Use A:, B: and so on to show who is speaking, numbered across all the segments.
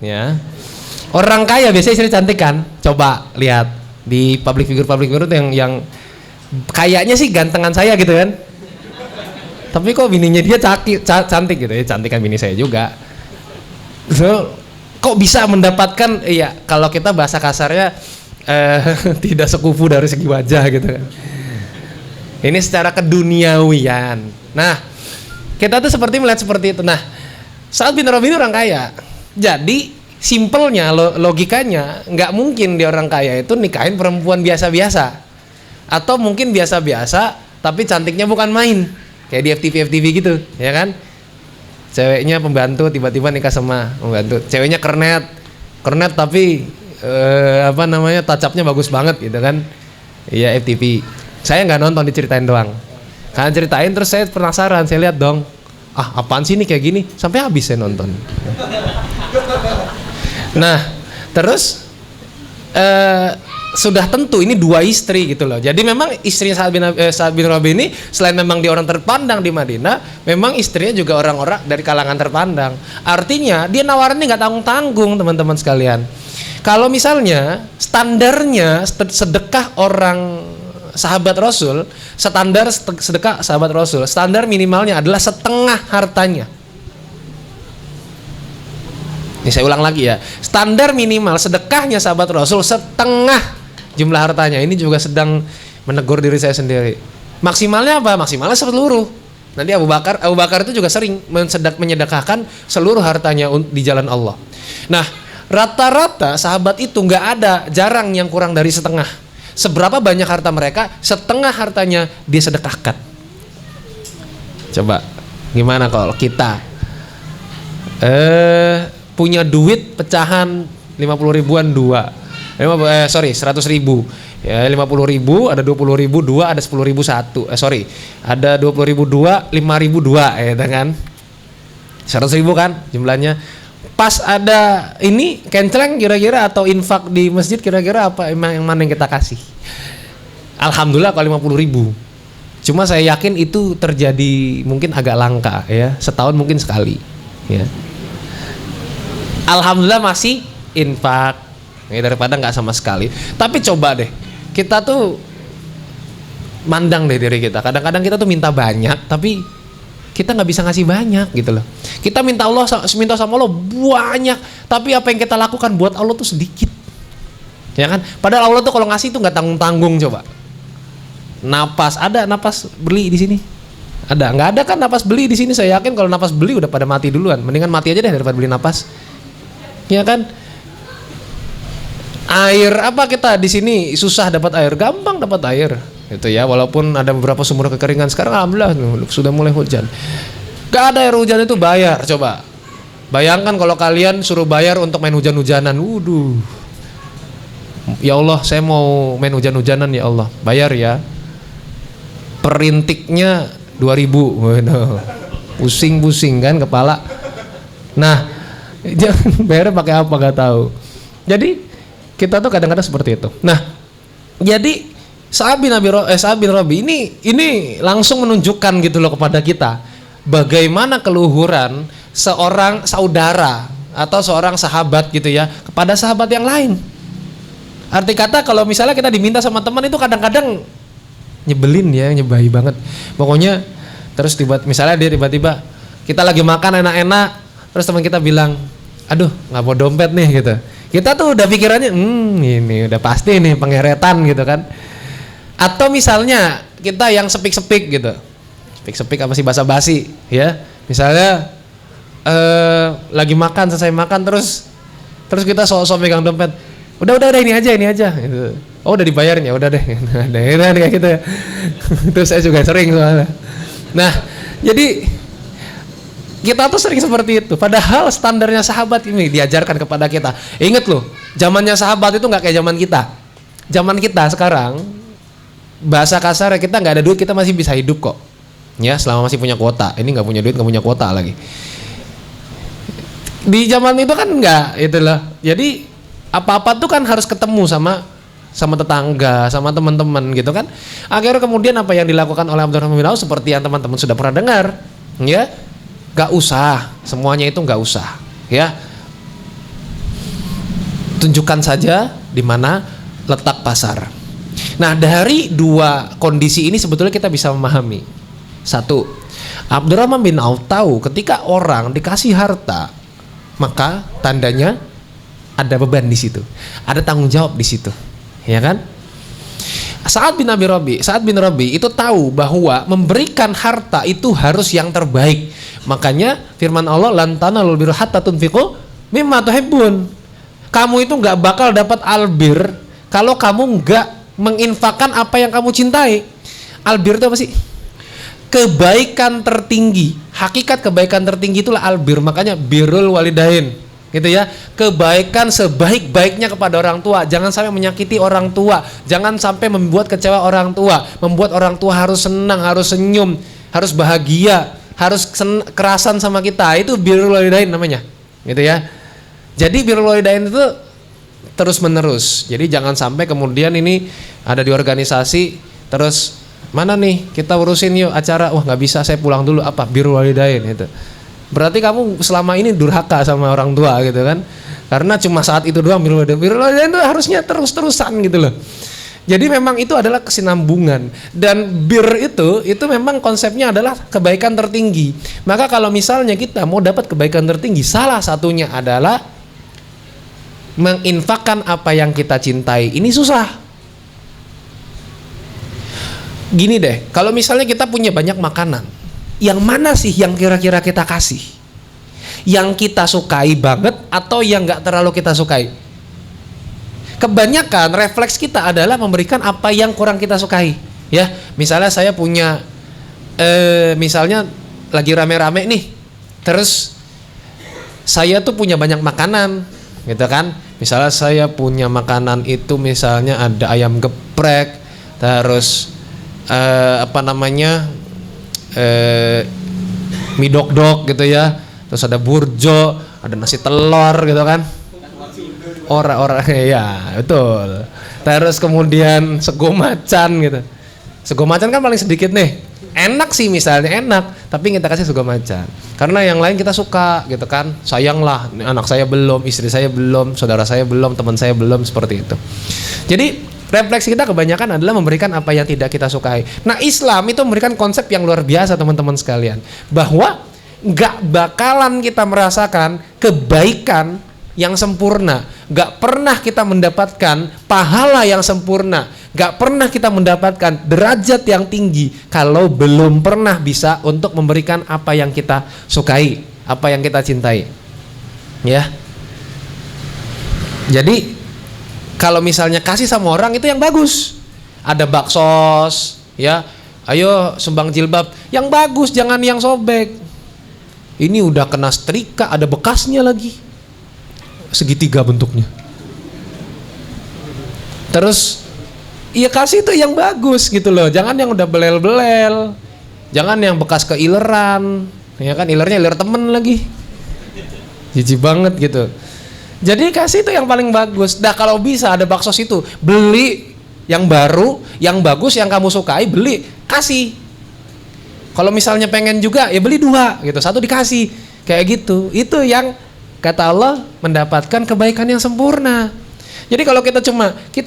A: ya. Orang kaya biasanya istri cantik kan? Coba lihat di public figure yang kayaknya sih gantengan saya gitu kan. Tapi kok bininya dia cantik gitu ya, cantik kan bini saya juga. So, kok bisa mendapatkan ya kalau kita bahasa kasarnya tidak sekufu dari segi wajah gitu kan. Ini secara keduniawian. Nah, kita tuh seperti melihat seperti itu. Nah, Sa'ad bin Rabi ini orang kaya. Jadi simpelnya logikanya nggak mungkin dia orang kaya itu nikahin perempuan biasa-biasa. Atau mungkin biasa-biasa tapi cantiknya bukan main. Kayak di FTV gitu, ya kan? Ceweknya pembantu tiba-tiba nikah sama pembantu. Ceweknya kernet tapi touch-up-nya bagus banget gitu kan. Iya FTV. Saya nggak nonton, diceritain doang. Karena ceritain terus saya penasaran, saya lihat dong. Ah, apaan sih ini kayak gini? Sampai habis saya nonton. Nah, terus sudah tentu ini dua istri gitu loh. Jadi memang istrinya Sa'ad bin Rabi ini selain memang dia orang terpandang di Madinah, memang istrinya juga orang-orang dari kalangan terpandang. Artinya dia nawarannya nggak tanggung-tanggung teman-teman sekalian. Kalau misalnya standarnya sedekah orang sahabat Rasul, sedekah sahabat Rasul, standar minimalnya adalah setengah hartanya. Ini saya ulang lagi ya, standar minimal sedekahnya sahabat Rasul setengah jumlah hartanya. Ini juga sedang menegur diri saya sendiri. Maksimalnya apa? Maksimalnya seluruh. Nanti Abu Bakar itu juga sering menyedekahkan seluruh hartanya di jalan Allah. Nah, rata-rata sahabat itu nggak ada, jarang yang kurang dari setengah. Seberapa banyak harta mereka, setengah hartanya dia sedekahkan. Coba, gimana kalau kita punya duit pecahan 50 ribuan 100 ribu ya, 50 ribu ada 20 ribu 2, ada 10 ribu 1, ada 20 ribu 2, 5 ribu 2 ya kan, 100 ribu kan jumlahnya. Pas ada ini kenceleng kira-kira atau infak di masjid kira-kira apa yang mana yang kita kasih? Alhamdulillah kalau 50 ribu. Cuma saya yakin itu terjadi mungkin agak langka ya, setahun mungkin sekali ya. Alhamdulillah masih infak ya, daripada nggak sama sekali. Tapi coba deh kita tuh mandang deh diri kita. Kadang-kadang kita tuh minta banyak tapi kita nggak bisa ngasih banyak gitu loh. Kita minta sama Allah banyak, tapi apa yang kita lakukan buat Allah tuh sedikit, ya kan? Padahal Allah tuh kalau ngasih tuh nggak tanggung-tanggung. Coba, napas beli di sini, nggak ada kan napas beli di sini? Saya yakin kalau napas beli udah pada mati duluan. Mendingan mati aja deh daripada beli napas, ya kan? Air apa kita di sini susah dapat air, gampang dapat air. Itu ya, walaupun ada beberapa sumur kekeringan sekarang alhamdulillah sudah mulai hujan. Gak ada air hujan itu bayar. Coba bayangkan kalau kalian suruh bayar untuk main hujan-hujanan. Waduh, ya Allah saya mau main hujan-hujanan ya Allah, bayar ya. Perintiknya 2.000. Waduh, pusing-pusing kan kepala. Nah, jangan bayar pakai apa gak tahu. Jadi kita tuh kadang-kadang seperti itu. Nah, jadi Sa'ad bin Rabi ini langsung menunjukkan gitu loh kepada kita bagaimana keluhuran seorang saudara atau seorang sahabat gitu ya kepada sahabat yang lain. Arti kata kalau misalnya kita diminta sama teman itu kadang-kadang nyebelin ya, nyebahi banget. Pokoknya terus misalnya dia tiba-tiba kita lagi makan enak-enak terus teman kita bilang, aduh nggak mau dompet nih gitu. Kita tuh udah pikirannya ini udah pasti nih pengeretan gitu kan. Atau misalnya kita yang sepik-sepik gitu, sepik-sepik apa sih basa-basi ya, misalnya lagi makan, selesai makan terus kita sok-sok megang dompet, udah ini aja gitu. Oh udah dibayarnya, udah deh kayak gitu ya. Terus saya juga sering soalnya. Nah jadi kita tuh sering seperti itu, padahal standarnya sahabat ini diajarkan kepada kita. Ingat loh, zamannya sahabat itu nggak kayak zaman kita. Zaman kita sekarang bahasa kasar kita nggak ada duit kita masih bisa hidup kok ya, selama masih punya kuota. Ini nggak punya duit, nggak punya kuota lagi. Di zaman itu kan nggak, itulah. Jadi apa-apa tuh kan harus ketemu sama tetangga, sama teman-teman gitu kan. Akhirnya kemudian apa yang dilakukan oleh Abdurrahman bin Auf seperti yang teman-teman sudah pernah dengar ya, nggak usah semuanya itu, nggak usah ya. tunjukkan saja di mana letak pasar. Nah, dari dua kondisi ini sebetulnya kita bisa memahami. Satu, Abdurrahman bin Auf tahu ketika orang dikasih harta, maka tandanya ada beban di situ, ada tanggung jawab di situ, ya kan? Sa'ad bin Rabi itu tahu bahwa memberikan harta itu harus yang terbaik. Makanya firman Allah, lan tanalul birra hatta tunfiqu mimma tuhibbun. Kamu itu nggak bakal dapat albir kalau kamu nggak menginfakkan apa yang kamu cintai. Albir itu apa sih? Kebaikan tertinggi. Hakikat kebaikan tertinggi itulah albir. Makanya birrul walidain, gitu ya. Kebaikan sebaik-baiknya kepada orang tua. Jangan sampai menyakiti orang tua. Jangan sampai membuat kecewa orang tua. Membuat orang tua harus senang, harus senyum, harus bahagia, harus kerasan sama kita. Itu birrul walidain namanya, gitu ya. Jadi birrul walidain itu terus menerus. Jadi jangan sampai kemudian ini ada di organisasi terus mana nih kita urusin yuk acara, wah nggak bisa saya pulang dulu, apa birrul walidain itu. Berarti kamu selama ini durhaka sama orang tua gitu kan? Karena cuma saat itu doang birrul walidain itu harusnya terus-terusan gitu loh. Jadi memang itu adalah kesinambungan, dan itu memang konsepnya adalah kebaikan tertinggi. Maka kalau misalnya kita mau dapat kebaikan tertinggi, salah satunya adalah menginfakkan apa yang kita cintai. Ini susah. Gini deh, kalau misalnya kita punya banyak makanan, yang mana sih yang kira-kira kita kasih? Yang kita sukai banget atau yang gak terlalu kita sukai? Kebanyakan refleks kita adalah memberikan apa yang kurang kita sukai. Ya, misalnya saya punya, misalnya lagi rame-rame nih, terus saya tuh punya banyak makanan, gitu kan? Misalnya saya punya makanan itu, misalnya ada ayam geprek, terus mie dok-dok gitu ya, terus ada burjo, ada nasi telur gitu kan, ora ya betul. Terus kemudian sego macan gitu. Sego macan kan paling sedikit nih, enak sih misalnya enak, tapi kita kasih sego macan karena yang lain kita suka gitu kan, sayanglah anak saya belum, istri saya belum, saudara saya belum, teman saya belum, seperti itu. Jadi refleksi kita kebanyakan adalah memberikan apa yang tidak kita sukai. Nah, Islam itu memberikan konsep yang luar biasa teman-teman sekalian, bahwa nggak bakalan kita merasakan kebaikan yang sempurna, nggak pernah kita mendapatkan pahala yang sempurna, nggak pernah kita mendapatkan derajat yang tinggi kalau belum pernah bisa untuk memberikan apa yang kita sukai, apa yang kita cintai, ya. Jadi kalau misalnya kasih sama orang itu yang bagus, ada baksos, ya, ayo sumbang jilbab, yang bagus, jangan yang sobek. Ini udah kena setrika, ada bekasnya lagi, segitiga bentuknya. Terus, iya kasih itu yang bagus gitu loh, jangan yang udah belel-belel, jangan yang bekas keileran, ya kan, ilernya iler temen lagi, jijik banget gitu. Jadi kasih itu yang paling bagus. Nah, kalau bisa ada baksos itu, beli yang baru, yang bagus, yang kamu sukai, beli, kasih. Kalau misalnya pengen juga, ya beli 2 gitu, 1 dikasih, kayak gitu. Itu yang kata Allah mendapatkan kebaikan yang sempurna. Jadi kalau kita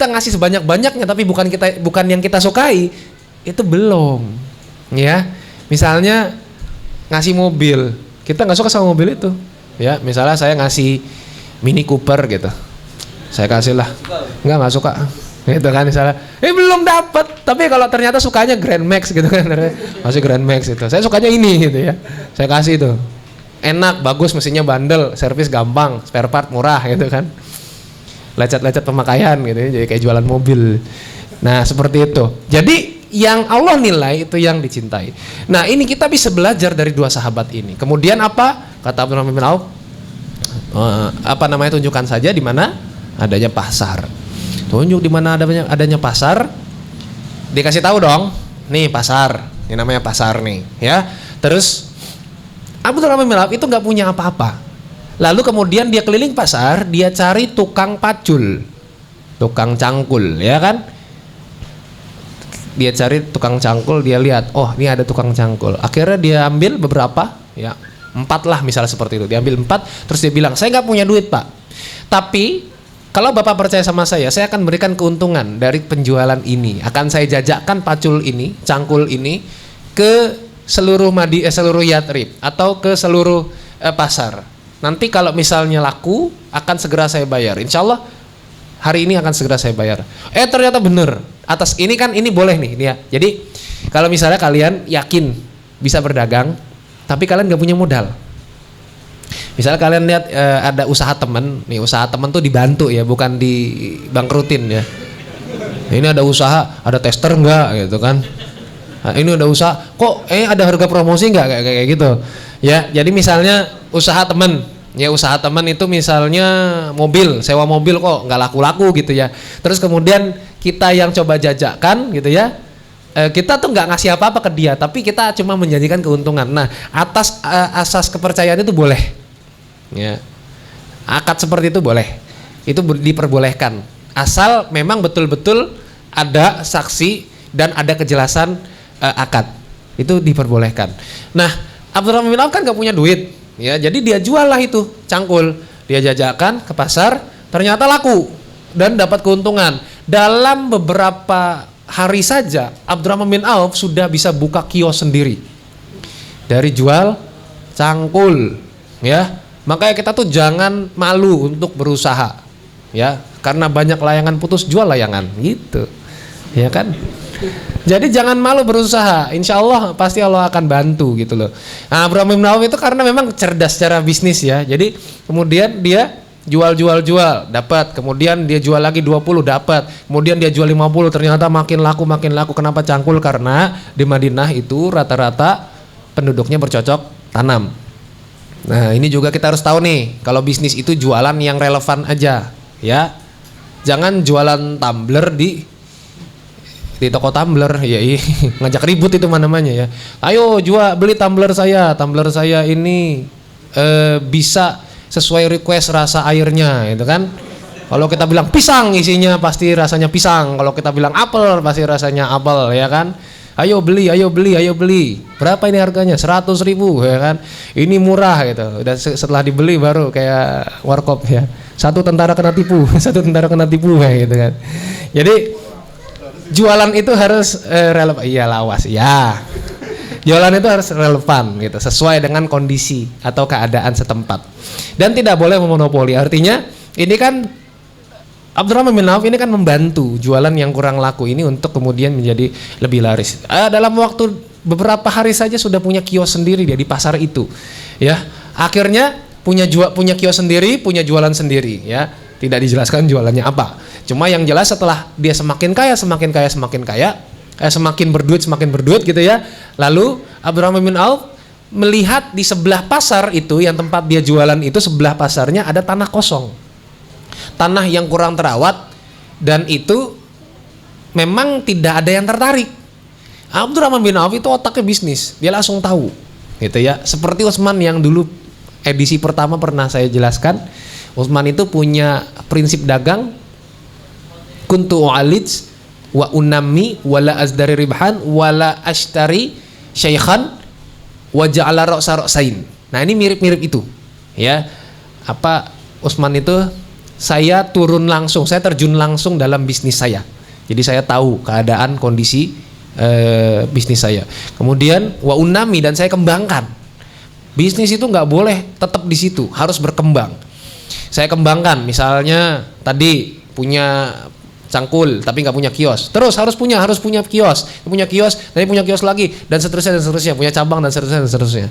A: ngasih sebanyak-banyaknya tapi bukan yang kita sukai, itu belum. Ya, misalnya ngasih mobil, kita nggak suka sama mobil itu. Ya, misalnya saya ngasih Mini Cooper gitu, saya kasih lah, nggak suka gitu kan, misalnya belum dapat, tapi kalau ternyata sukanya Grand Max gitu kan, masih Grand Max itu, saya sukanya ini gitu ya, saya kasih itu, enak, bagus, mesinnya bandel, servis gampang, spare part murah gitu kan, lecet-lecet pemakaian gitu ya, jadi kayak jualan mobil. Nah, seperti itu. Jadi yang Allah nilai itu yang dicintai. Nah, ini kita bisa belajar dari 2 sahabat ini. Kemudian apa kata Abdurrahman bin Auf? Tunjukkan saja di mana adanya pasar. Tunjuk di mana adanya pasar. Dikasih tahu dong, nih pasar, ini namanya pasar nih, ya. Terus Abdurrahman bin Auf itu nggak punya apa-apa. Lalu kemudian dia keliling pasar, dia cari tukang pacul, tukang cangkul, ya kan? Dia cari tukang cangkul, dia lihat, oh ini ada tukang cangkul. Akhirnya dia ambil beberapa, ya. 4 lah misalnya seperti itu, diambil 4, terus dia bilang, saya nggak punya duit pak, tapi kalau Bapak percaya sama saya akan berikan keuntungan dari penjualan ini. Akan saya jajakkan pacul ini, cangkul ini ke seluruh seluruh Yatrib atau ke seluruh pasar. Nanti kalau misalnya laku, akan segera saya bayar. Insya Allah hari ini akan segera saya bayar. Ternyata benar. Atas ini kan ini boleh nih ya. Jadi kalau misalnya kalian yakin bisa berdagang, tapi kalian nggak punya modal. Misalnya kalian lihat ada usaha teman, nih usaha teman tuh dibantu ya, bukan dibangkrutin ya. Ini ada usaha, ada tester enggak gitu kan? Nah, ini ada usaha, kok ada harga promosi enggak kayak gitu. Ya, jadi misalnya usaha teman, ya usaha teman itu misalnya mobil, sewa mobil kok nggak laku-laku gitu ya. Terus kemudian kita yang coba jajakan gitu ya. Kita tuh nggak ngasih apa-apa ke dia, tapi kita cuma menjanjikan keuntungan. Nah, atas asas kepercayaan itu boleh. Ya, akad seperti itu boleh, itu diperbolehkan asal memang betul-betul ada saksi dan ada kejelasan akad, itu diperbolehkan. Nah, Abdurrahman bin Auf kan gak punya duit ya, jadi dia jual lah itu cangkul, dia jajakan ke pasar, ternyata laku dan dapat keuntungan. Dalam beberapa hari saja Abdurrahman bin Auf sudah bisa buka kios sendiri dari jual cangkul ya. Makanya kita tuh jangan malu untuk berusaha ya, karena banyak layangan putus, jual layangan gitu ya kan. Jadi jangan malu berusaha, insya Allah pasti Allah akan bantu gitu loh. Nah, Abdurrahman bin Auf itu karena memang cerdas secara bisnis ya, jadi kemudian dia jual dapat, kemudian dia jual lagi 20 dapat, kemudian dia jual 50, ternyata makin laku. Kenapa cangkul? Karena di Madinah itu rata-rata penduduknya bercocok tanam. Nah, ini juga kita harus tahu nih, kalau bisnis itu jualan yang relevan aja ya. Jangan jualan tumbler di toko tumbler ya, ngajak ribut itu namanya ya. Ayo beli tumbler saya ini bisa sesuai request rasa airnya gitu kan. Kalau kita bilang pisang, isinya pasti rasanya pisang. Kalau kita bilang apel, pasti rasanya apel ya kan. Ayo beli. Berapa ini harganya? 100.000 ya kan. Ini murah gitu. Dan setelah dibeli baru kayak warkop ya. Satu tentara kena tipu kayak gitu kan. Jadi jualan itu harus relevan. Iya, lawas ya. Jualan itu harus relevan gitu, sesuai dengan kondisi atau keadaan setempat. Dan tidak boleh memonopoli. Artinya ini kan Abdurrahman bin Auf ini kan membantu jualan yang kurang laku ini untuk kemudian menjadi lebih laris. Dalam waktu beberapa hari saja sudah punya kios sendiri dia di pasar itu. Ya, akhirnya punya kios sendiri, punya jualan sendiri ya. Tidak dijelaskan jualannya apa. Cuma yang jelas setelah dia semakin kaya, semakin berduit gitu ya. Lalu Abdurrahman bin Auf melihat di sebelah pasar itu, yang tempat dia jualan itu, sebelah pasarnya ada tanah kosong. Tanah yang kurang terawat, dan itu memang tidak ada yang tertarik. Abdurrahman bin Auf itu otaknya bisnis, dia langsung tahu gitu ya. Seperti Utsman yang dulu edisi pertama pernah saya jelaskan. Utsman itu punya prinsip dagang, kuntu u'alij wa unami wala azdari ribhan wala ashtari syaikhan wa ja'ala ra'sain. Nah, ini mirip-mirip itu ya. Utsman itu, saya terjun langsung dalam bisnis saya. Jadi saya tahu keadaan kondisi bisnis saya. Kemudian wa unami, dan saya kembangkan. Bisnis itu nggak boleh tetap di situ, harus berkembang. Saya kembangkan, misalnya tadi punya cangkul tapi nggak punya kios, terus harus punya kios, tapi punya kios lagi, dan seterusnya, punya cabang dan seterusnya.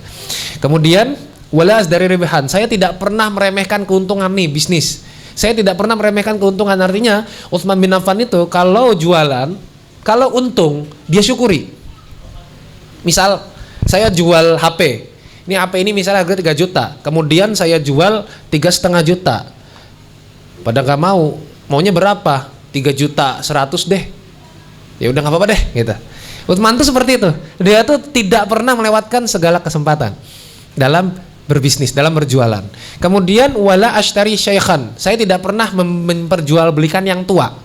A: Kemudian walas dari ribahan, saya tidak pernah meremehkan keuntungan nih bisnis. Saya tidak pernah meremehkan keuntungan. Artinya Utsman bin Affan itu kalau jualan, kalau untung dia syukuri. Misal saya jual HP. Ini HP ini misalnya harga 3 juta. Kemudian saya jual 3,5 juta. Pada nggak maunya berapa? 3.100.000 deh. Ya udah nggak apa-apa deh gitu. Utsman tuh seperti itu. Dia tuh tidak pernah melewatkan segala kesempatan dalam berbisnis, dalam berjualan. Kemudian wala ashtari syaikhan, saya tidak pernah memperjualbelikan yang tua.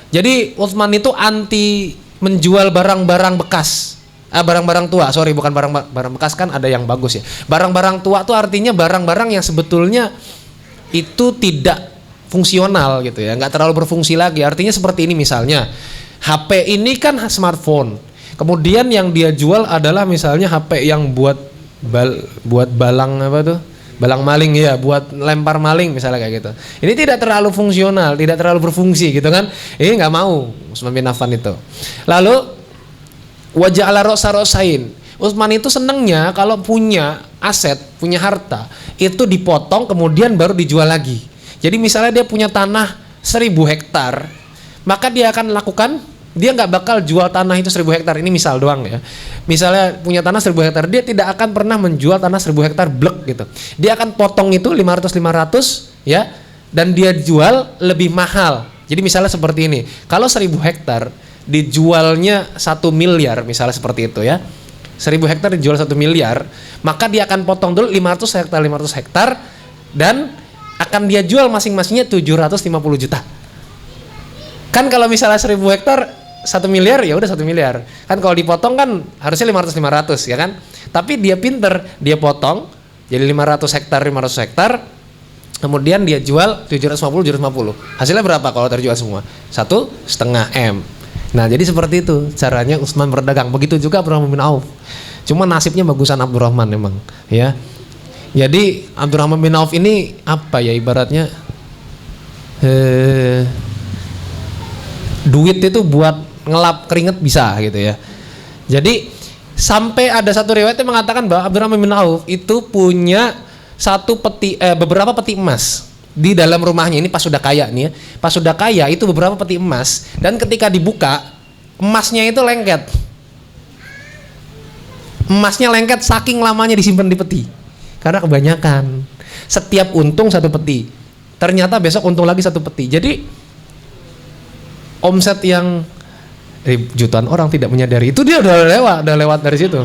A: Jadi Utsman itu anti menjual barang-barang bekas, barang-barang tua. Sorry, bukan barang bekas, kan ada yang bagus ya. Barang-barang tua tuh artinya barang-barang yang sebetulnya itu tidak fungsional gitu ya, nggak terlalu berfungsi lagi. Artinya seperti ini misalnya, HP ini kan smartphone, kemudian yang dia jual adalah misalnya HP yang buat balang apa tuh, balang maling ya, buat lempar maling misalnya kayak gitu. Ini tidak terlalu fungsional, tidak terlalu berfungsi gitu kan. Ini nggak mau Utsman bin Affan itu. Lalu waja'ala rosain. Utsman itu senengnya kalau punya aset, punya harta, itu dipotong kemudian baru dijual lagi. Jadi misalnya dia punya tanah 1000 hektar, maka dia akan lakukan, dia nggak bakal jual tanah itu 1000 hektar. Ini misal doang ya. Misalnya punya tanah 1000 hektar, dia tidak akan pernah menjual tanah 1000 hektar blek gitu. Dia akan potong itu 500 ya, dan dia jual lebih mahal. Jadi misalnya seperti ini, kalau 1000 hektar dijualnya 1 miliar misalnya seperti itu ya, 1000 hektar dijual 1 miliar, maka dia akan potong dulu 500 hektar dan akan dia jual masing-masingnya 750 juta. Kan kalau misalnya 1000 hektar 1 miliar ya udah 1 miliar. Kan kalau dipotong kan harusnya 500 ya kan? Tapi dia pinter, dia potong jadi 500 hektar, kemudian dia jual 750. Hasilnya berapa kalau terjual semua? 1,5 M. Nah jadi seperti itu caranya Utsman berdagang. Begitu juga Abdurrahman bin Auf. Cuma nasibnya bagusan Abdurrahman memang ya. Jadi Abdurrahman bin Auf ini apa ya ibaratnya duit itu buat ngelap keringet bisa gitu ya. Jadi sampai ada satu riwayat yang mengatakan bahwa Abdurrahman bin Auf itu punya beberapa peti emas di dalam rumahnya. Ini pas sudah kaya nih ya. Pas sudah kaya itu beberapa peti emas, dan ketika dibuka emasnya itu lengket. Emasnya lengket saking lamanya disimpan di peti. Karena kebanyakan. Setiap untung 1 peti. Ternyata besok untung lagi 1 peti. Jadi omset yang jutaan orang tidak menyadari itu dia udah lewat dari situ.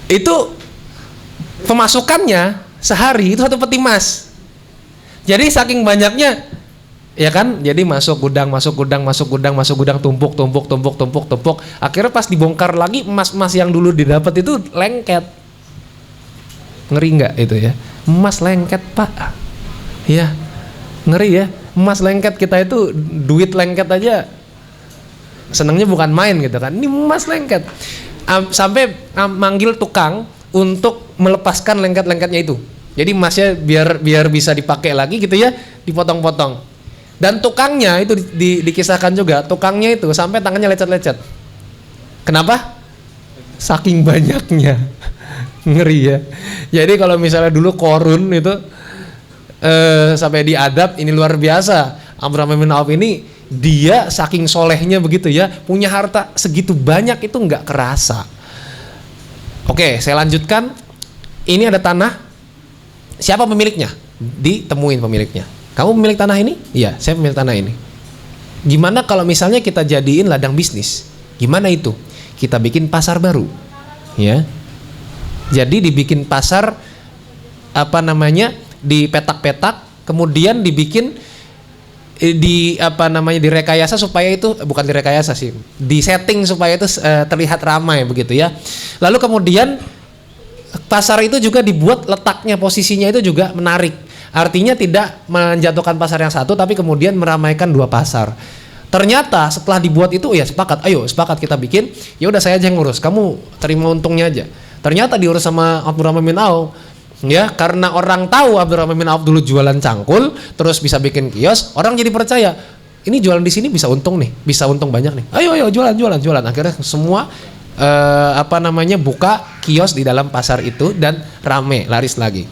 A: Itu pemasukannya sehari itu 1 peti emas. Jadi saking banyaknya ya kan, jadi masuk gudang, tumpuk. Akhirnya pas dibongkar lagi emas-emas yang dulu didapat itu lengket. Ngeri nggak itu ya? Emas lengket Pak. Ya, ngeri ya. Emas lengket, kita itu duit lengket aja senangnya bukan main gitu kan. Ini emas lengket. Sampai manggil tukang untuk melepaskan lengket-lengketnya itu. Jadi emasnya biar bisa dipakai lagi gitu ya, dipotong-potong. Dan tukangnya itu dikisahkan juga, tukangnya itu sampai tangannya lecet-lecet. Kenapa? Saking banyaknya. Ngeri ya. Jadi kalau misalnya dulu korun itu sampai diadab, ini luar biasa. Abdurrahman bin Auf ini dia saking solehnya begitu ya, punya harta segitu banyak itu nggak kerasa. Oke, saya lanjutkan. Ini ada tanah. Siapa pemiliknya? Ditemuin pemiliknya. Kamu pemilik tanah ini? Iya, saya pemilik tanah ini. Gimana kalau misalnya kita jadiin ladang bisnis? Gimana itu? Kita bikin pasar baru. Ya. Jadi dibikin pasar dipetak-petak, kemudian dibikin direkayasa supaya itu, bukan direkayasa sih, disetting supaya itu terlihat ramai begitu ya. Lalu kemudian pasar itu juga dibuat letaknya, posisinya itu juga menarik. Artinya tidak menjatuhkan pasar yang satu, tapi kemudian meramaikan 2 pasar. Ternyata setelah dibuat itu ya sepakat kita bikin, ya udah saya aja yang ngurus, kamu terima untungnya aja. Ternyata diurus sama Abdurrahman bin Auf. Ya, karena orang tahu Abdurrahman bin Auf dulu jualan cangkul, terus bisa bikin kios, orang jadi percaya. Ini jualan di sini bisa untung nih, bisa untung banyak nih. Ayo jualan. Akhirnya semua buka kios di dalam pasar itu dan rame, laris lagi.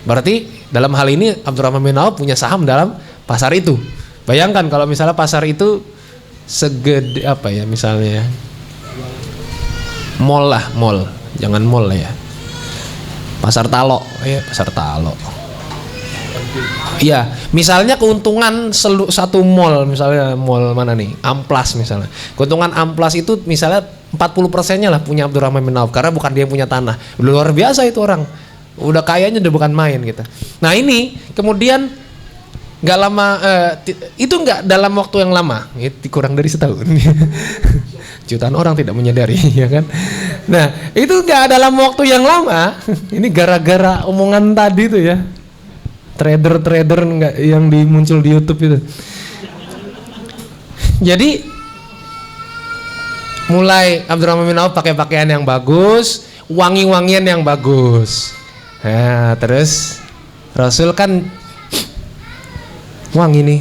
A: Berarti dalam hal ini Abdurrahman bin Auf punya saham dalam pasar itu. Bayangkan kalau misalnya pasar itu segede apa ya, misalnya mall. Jangan mall ya. Pasar Talo. Iya, misalnya keuntungan satu mall, misalnya mall mana nih? Amplas misalnya. Keuntungan Amplas itu misalnya 40%-nya lah punya Abdurrahman bin Auf, karena bukan dia yang punya tanah. Luar biasa itu orang. Udah kayanya udah bukan main gitu. Nah, ini kemudian nggak lama itu nggak dalam waktu yang lama, kurang dari setahun. Jutaan orang tidak menyadari, ya kan? Nah, itu nggak dalam waktu yang lama. Ini gara-gara omongan tadi itu ya. trader nggak yang muncul di YouTube itu. Jadi mulai Abdurrahman bin Auf pakai pakaian yang bagus, wangi-wangian yang bagus. Nah, terus Rasul kan wangi nih.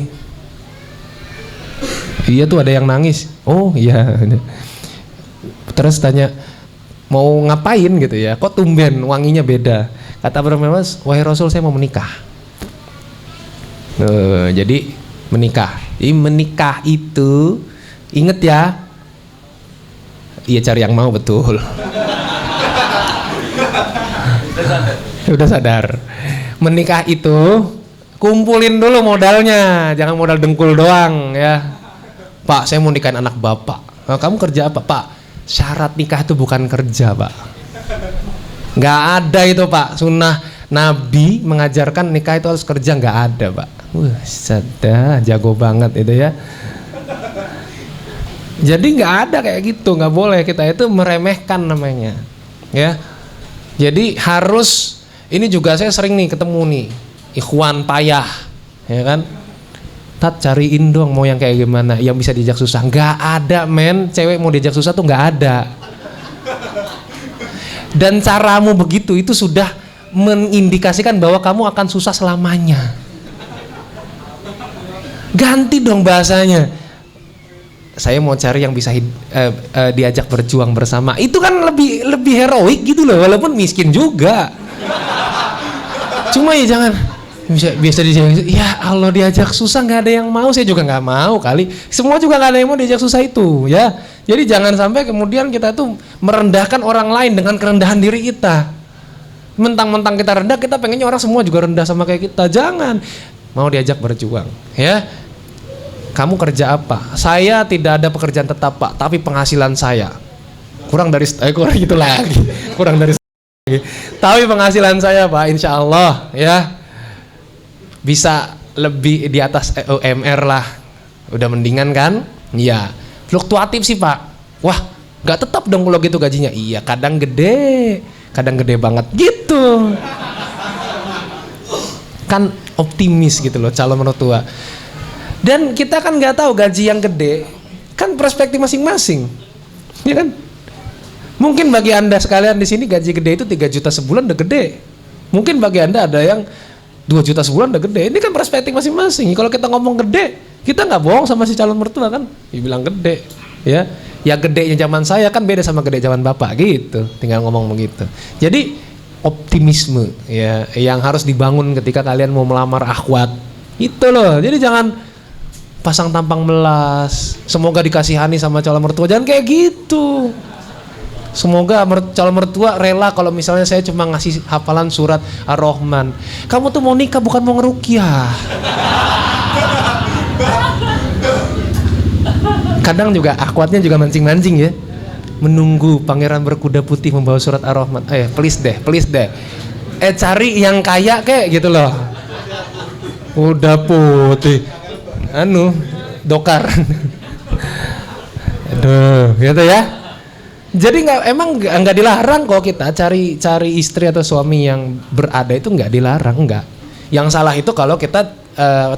A: Iya tuh ada yang nangis. Oh iya. Terus tanya mau ngapain gitu ya? Kok tumben wanginya beda? Kata Abdurrahman bin Auf, wahai Rasul saya mau menikah. Jadi menikah. Menikah itu inget ya. Iya cari yang mau betul. Udah sadar. Menikah itu kumpulin dulu modalnya, jangan modal dengkul doang ya. Pak, saya mau nikahin anak bapak. Nah, kamu kerja apa, Pak? Syarat nikah itu bukan kerja, Pak. Nggak ada itu, Pak. Sunnah Nabi mengajarkan nikah itu harus kerja, nggak ada, Pak. Sadar, jago banget itu ya. Jadi nggak ada kayak gitu, nggak boleh, kita itu meremehkan namanya, ya. Jadi harus, ini juga saya sering nih ketemu nih, ikhwan payah, ya kan? Tat cariin dong mau yang kayak gimana, yang bisa diajak susah. Nggak ada men, cewek mau diajak susah tuh nggak ada. Dan caramu begitu itu sudah mengindikasikan bahwa kamu akan susah selamanya. Ganti dong bahasanya. Saya mau cari yang bisa diajak berjuang bersama. Itu kan lebih heroik gitu loh, walaupun miskin juga. Cuma ya jangan biasa diajak. Ya Allah diajak susah nggak ada yang mau, saya juga nggak mau kali. Semua juga nggak ada yang mau diajak susah itu, ya. Jadi jangan sampai kemudian kita tuh merendahkan orang lain dengan kerendahan diri kita. Mentang-mentang kita rendah, kita pengennya orang semua juga rendah sama kayak kita. Jangan. Mau diajak berjuang, ya. Kamu kerja apa? Saya tidak ada pekerjaan tetap Pak, tapi penghasilan saya kurang dari gitu lagi, kurang dari lagi. Tapi penghasilan saya Pak, insya Allah ya bisa lebih di atas UMR lah. Udah mendingan kan? Iya. Fluktuatif sih Pak. Wah, nggak tetap dong kalau gitu gajinya. Iya, kadang gede banget gitu. Kan optimis gitu loh calon mertua. Dan kita kan nggak tahu gaji yang gede, kan perspektif masing-masing, ya kan? Mungkin bagi anda sekalian di sini gaji gede itu 3 juta sebulan udah gede. Mungkin bagi anda ada yang 2 juta sebulan udah gede. Ini kan perspektif masing-masing. Kalau kita ngomong gede, kita nggak bohong sama si calon mertua kan? Dia bilang gede, ya. Ya gedenya zaman saya kan beda sama gede zaman bapak gitu. Tinggal ngomong begitu. Jadi optimisme ya yang harus dibangun ketika kalian mau melamar akhwat. Itu loh. Jadi jangan pasang tampang melas, semoga dikasihani sama calon mertua, jangan kayak gitu. Semoga calon mertua rela kalau misalnya saya cuma ngasih hafalan surat Ar-Rahman. Kamu tuh mau nikah bukan mau ngerukyah. Kadang juga akhwatnya juga mancing-mancing ya, menunggu pangeran berkuda putih membawa surat Ar-Rahman. Please deh cari yang kaya kayak gitu loh. Kuda putih dokar. Aduh, gitu ya. Jadi nggak dilarang kok kita cari istri atau suami yang berada, itu nggak dilarang, nggak. Yang salah itu kalau kita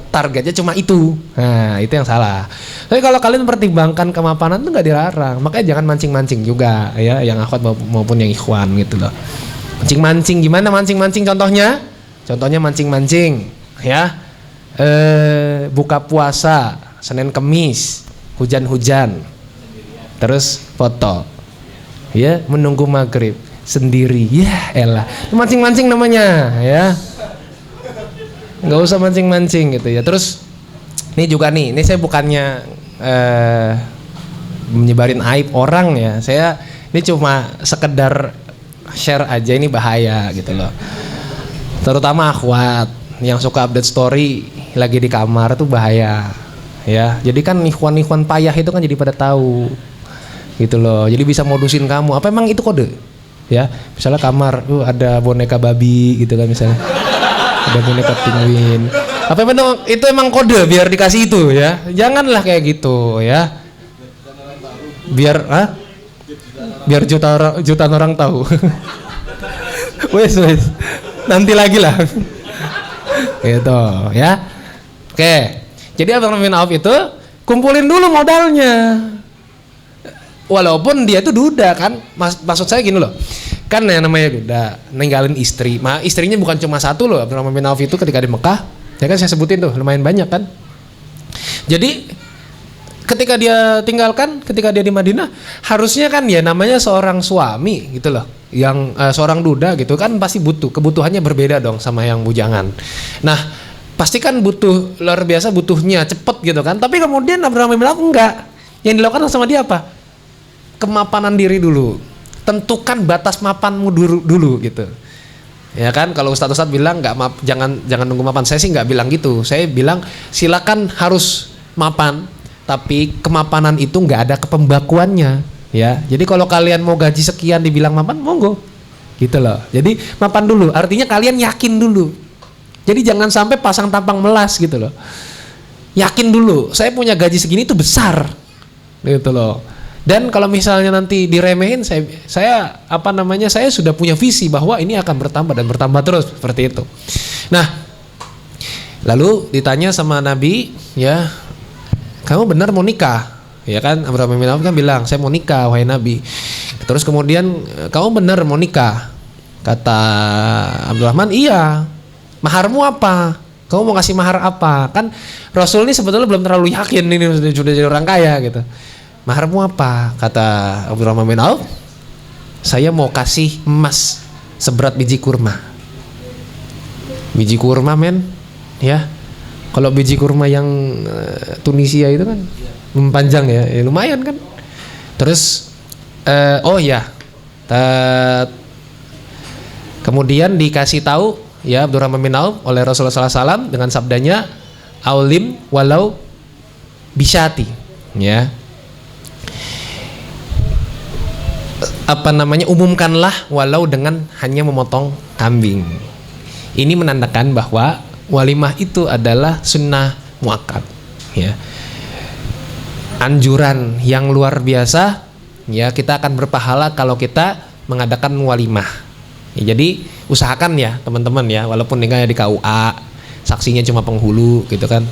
A: targetnya cuma itu. Nah, itu yang salah. Tapi kalau kalian pertimbangkan kemapanan itu nggak dilarang. Makanya jangan mancing-mancing juga ya, yang akhwat maupun yang ikhwan gitu loh. Mancing-mancing gimana mancing-mancing contohnya? Contohnya mancing-mancing ya. Buka puasa Senin Kemis hujan-hujan terus foto ya, menunggu maghrib sendiri ya elah, mancing-mancing namanya ya, nggak usah mancing-mancing gitu ya. Terus ini juga nih, ini saya bukannya menyebarin aib orang ya, saya ini cuma sekedar share aja, ini bahaya gitu loh, terutama akhwat yang suka update story lagi di kamar tuh bahaya ya. Jadi kan ikhwan payah itu kan jadi pada tahu gitu loh, jadi bisa modusin kamu. Apa emang itu kode ya? Misalnya kamar ada boneka babi gitu kan, misalnya ada boneka penguin, apa itu emang kode biar dikasih itu ya? Janganlah kayak gitu ya, biar jutaan orang tahu. wes nanti lagi lah. Gitu ya. Oke. Jadi Abdurrahman bin Auf itu kumpulin dulu modalnya. Walaupun dia tuh duda kan. Maksud saya gini loh. Kan yang namanya duda, ninggalin istri. Istrinya bukan cuma satu loh. Abdurrahman bin Auf itu ketika di Mekah, ya kan saya sebutin tuh lumayan banyak kan. Jadi ketika dia tinggalkan, ketika dia di Madinah, harusnya kan ya namanya seorang suami gitu loh, yang seorang duda gitu kan pasti kebutuhannya berbeda dong sama yang bujangan. Nah, pasti kan butuh luar biasa, butuhnya cepet gitu kan. Tapi kemudian Abdurrahman bin Auf enggak. Yang dilakukan sama dia apa? Kemapanan diri dulu. Tentukan batas mapanmu dulu gitu. Ya kan, kalau ustadz bilang jangan nunggu mapan. Saya sih nggak bilang gitu. Saya bilang silakan harus mapan. Tapi kemapanan itu nggak ada kepembakuannya, ya. Jadi kalau kalian mau gaji sekian dibilang mapan, monggo, gitu loh. Jadi mapan dulu, artinya kalian yakin dulu. Jadi jangan sampai pasang tampang melas gitu loh. Yakin dulu, saya punya gaji segini itu besar, gitu loh. Dan kalau misalnya nanti diremehin, saya sudah punya visi bahwa ini akan bertambah dan bertambah terus seperti itu. Nah, lalu ditanya sama Nabi, ya. Kamu benar mau nikah? Ya kan, Abdurrahman bin Auf kan bilang, saya mau nikah wahai Nabi. Terus kemudian, kamu benar mau nikah? Kata Abdurrahman, iya. Maharmu apa? Kamu mau kasih mahar apa? Kan Rasul ini sebetulnya belum terlalu yakin ini sudah jadi orang kaya gitu. Maharmu apa? Kata Abdurrahman bin Auf, saya mau kasih emas seberat biji kurma. Biji kurma men, ya. Kalau biji kurma yang Tunisia itu kan panjang ya lumayan kan. Terus kemudian dikasih tahu ya Abdurrahman bin Auf oleh Rasulullah SAW dengan sabdanya aulim walau bisyati, ya. Umumkanlah walau dengan hanya memotong kambing. Ini menandakan bahwa walimah itu adalah sunnah muakkad, ya. Anjuran yang luar biasa, ya. Kita akan berpahala kalau kita mengadakan walimah. Ya, jadi usahakan ya teman-teman ya, walaupun nikahnya di KUA, saksinya cuma penghulu gitu kan,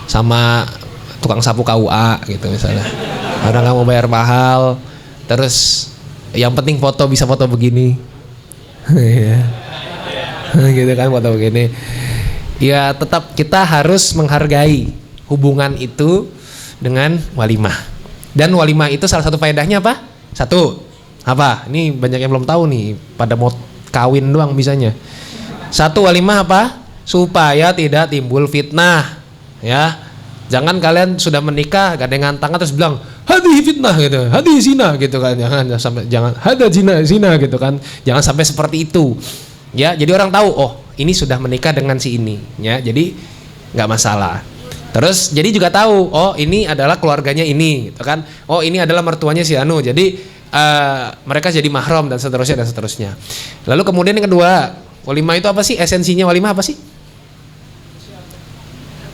A: sama tukang sapu KUA gitu misalnya. Orang nggak mau bayar mahal, terus yang penting bisa foto begini, gitu kan, foto begini. Ya tetap kita harus menghargai hubungan itu dengan walimah. Dan walimah itu salah satu faedahnya apa? Satu, apa? Ini banyak yang belum tahu nih, pada mau kawin doang bisanya. Satu, walimah apa? Supaya tidak timbul fitnah, ya. Jangan kalian sudah menikah gandengan tangan terus bilang hadi fitnah gitu, hadi zina gitu kan. Jangan hada zina gitu kan. Jangan sampai seperti itu. Ya, jadi orang tahu, oh ini sudah menikah dengan si ini, ya. Jadi nggak masalah. Terus jadi juga tahu, oh ini adalah keluarganya ini, gitu kan. Oh ini adalah mertuanya si Anu. Jadi mereka jadi mahram dan seterusnya. Lalu kemudian yang kedua, walimah itu apa sih? Esensinya walimah apa sih?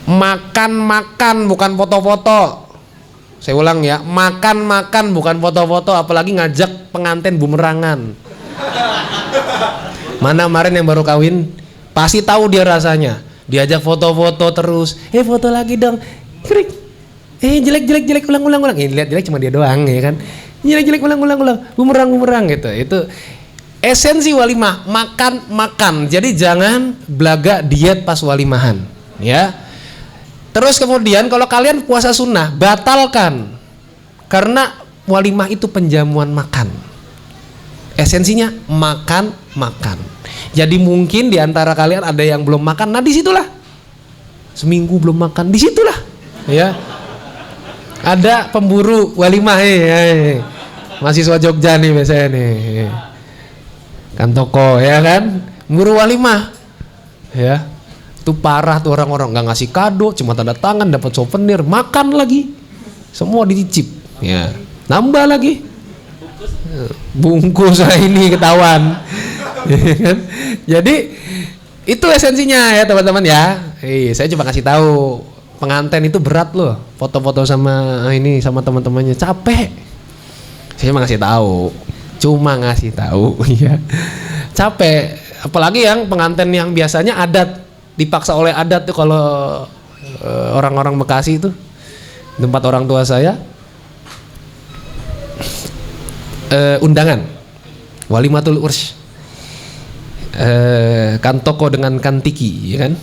A: Makan bukan foto-foto. Saya ulang ya, makan bukan foto-foto, apalagi ngajak pengantin bumerangan. Mana kemarin yang baru kawin pasti tahu dia rasanya. Diajak foto-foto terus. Foto lagi dong. Krik. Jelek ulang. Lihat jelek cuma dia doang ya kan. Jelek ulang. Bumerang gitu. Itu esensi walimah, makan. Jadi jangan belaga diet pas walimahan, ya. Terus kemudian kalau kalian puasa sunnah, batalkan. Karena walimah itu penjamuan makan. Esensinya makan. Jadi mungkin di antara kalian ada yang belum makan, nah disitulah seminggu belum makan, disitulah, ya. Ada pemburu walimah, mahasiswa Jogja nih biasanya nih, kan toko, ya kan, pemburu walimah, ya. Itu parah tuh orang-orang, nggak ngasih kado, cuma tanda tangan, dapat souvenir, makan lagi, semua dicicip, ya, nambah lagi, bungkus ini ketahuan. Jadi itu esensinya ya teman-teman ya. Saya cuma kasih tahu, pengantin itu berat loh, foto-foto sama ini sama teman-temannya, capek. Saya cuma ngasih tahu ya. Capek, apalagi yang pengantin yang biasanya adat dipaksa oleh adat tuh kalau orang-orang Bekasi itu tempat orang tua saya undangan walimatul urs kan toko dengan kan tiki, ya kan?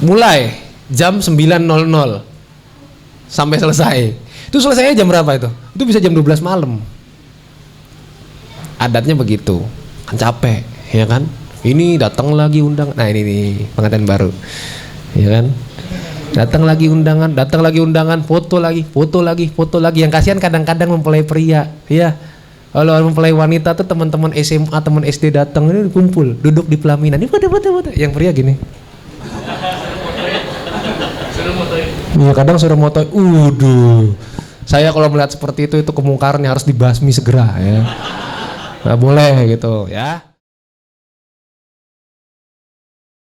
A: Mulai jam 9.00 sampai selesai. Itu selesainya jam berapa itu? Itu bisa jam 12 malam. Adatnya begitu. Kan capek, ya kan? Ini datang lagi undangan. Nah, ini nih pengantin baru. Ya kan? Datang lagi undangan, foto lagi. Yang kasihan kadang-kadang mempelai pria, ya. Kalau mempelai wanita tuh teman-teman SMA, teman SD datang ini kumpul, duduk di pelaminan. Ini foto. Yang pria gini. Iya, kadang suruh motoin. Saya kalau melihat seperti itu kemungkaran yang harus dibasmi segera, ya. Nggak boleh gitu, ya.